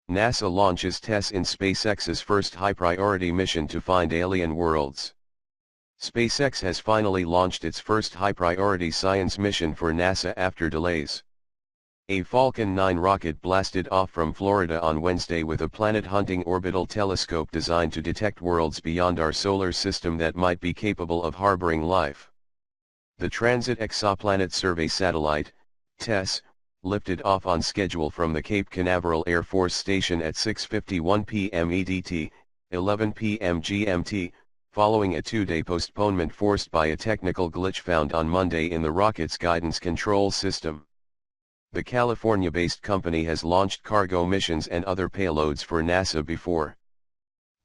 NASA launches TESS in SpaceX's first high-priority mission to find alien worlds. SpaceX has finally launched its first high-priority science mission for NASA after delays. A Falcon 9 rocket blasted off from Florida on Wednesday with a planet-hunting orbital telescope designed to detect worlds beyond our solar system that might be capable of harboring life. The Transit Exoplanet Survey Satellite, TESS, lifted off on schedule from the Cape Canaveral Air Force Station at 6:51 p.m. EDT, 11 p.m. GMT, following a two-day postponement forced by a technical glitch found on Monday in the rocket's guidance control system. The California-based company has launched cargo missions and other payloads for NASA before.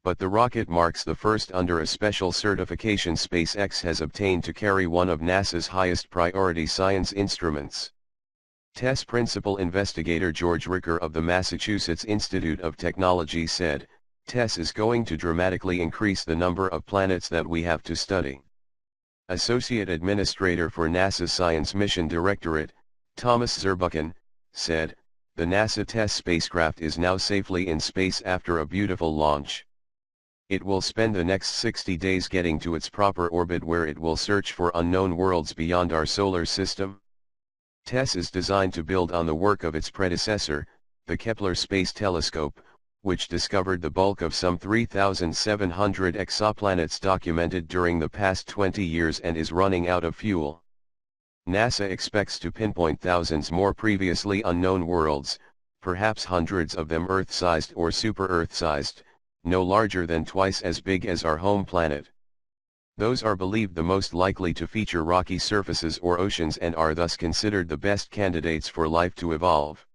But the rocket marks the first under a special certification SpaceX has obtained to carry one of NASA's highest priority science instruments. TESS principal investigator George Ricker of the Massachusetts Institute of Technology said, "TESS is going to dramatically increase the number of planets that we have to study." Associate Administrator for NASA's Science Mission Directorate, Thomas Zurbuchen, said, "The NASA TESS spacecraft is now safely in space after a beautiful launch. It will spend the next 60 days getting to its proper orbit where it will search for unknown worlds beyond our solar system." TESS is designed to build on the work of its predecessor, the Kepler Space Telescope, which discovered the bulk of some 3,700 exoplanets documented during the past 20 years and is running out of fuel. NASA expects to pinpoint thousands more previously unknown worlds, perhaps hundreds of them Earth-sized or super-Earth-sized, no larger than twice as big as our home planet. Those are believed the most likely to feature rocky surfaces or oceans and are thus considered the best candidates for life to evolve.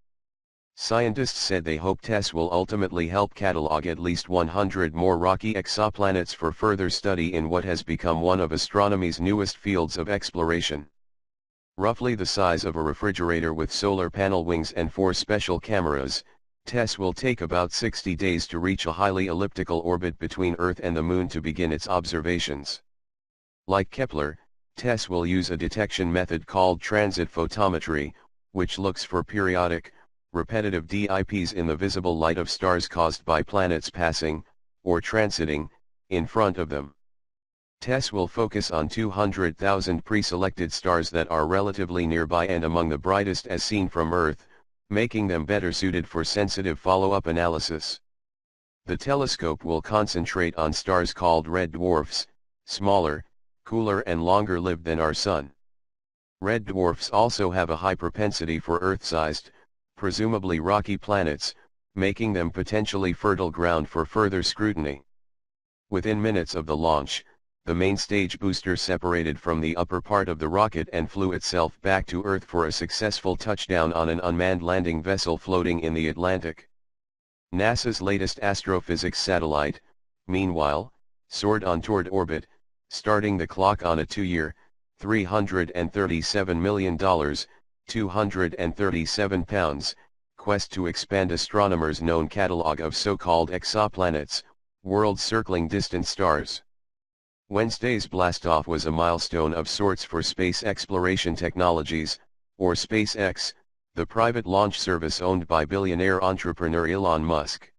Scientists said they hope TESS will ultimately help catalog at least 100 more rocky exoplanets for further study in what has become one of astronomy's newest fields of exploration. Roughly the size of a refrigerator with solar panel wings and 4 special cameras, TESS will take about 60 days to reach a highly elliptical orbit between Earth and the Moon to begin its observations. Like Kepler, TESS will use a detection method called transit photometry, which looks for periodic, repetitive dips in the visible light of stars caused by planets passing, or transiting, in front of them. TESS will focus on 200,000 pre-selected stars that are relatively nearby and among the brightest as seen from Earth, making them better suited for sensitive follow-up analysis. The telescope will concentrate on stars called red dwarfs, smaller, cooler and longer-lived than our Sun. Red dwarfs also have a high propensity for Earth-sized, presumably rocky planets, making them potentially fertile ground for further scrutiny. Within minutes of the launch, the main stage booster separated from the upper part of the rocket and flew itself back to Earth for a successful touchdown on an unmanned landing vessel floating in the Atlantic. NASA's latest astrophysics satellite, meanwhile, soared on toward orbit, starting the clock on a 2-year, $337 million, 237 pounds, quest to expand astronomers' known catalog of so-called exoplanets, worlds circling distant stars. Wednesday's blastoff was a milestone of sorts for Space Exploration Technologies, or SpaceX, the private launch service owned by billionaire entrepreneur Elon Musk.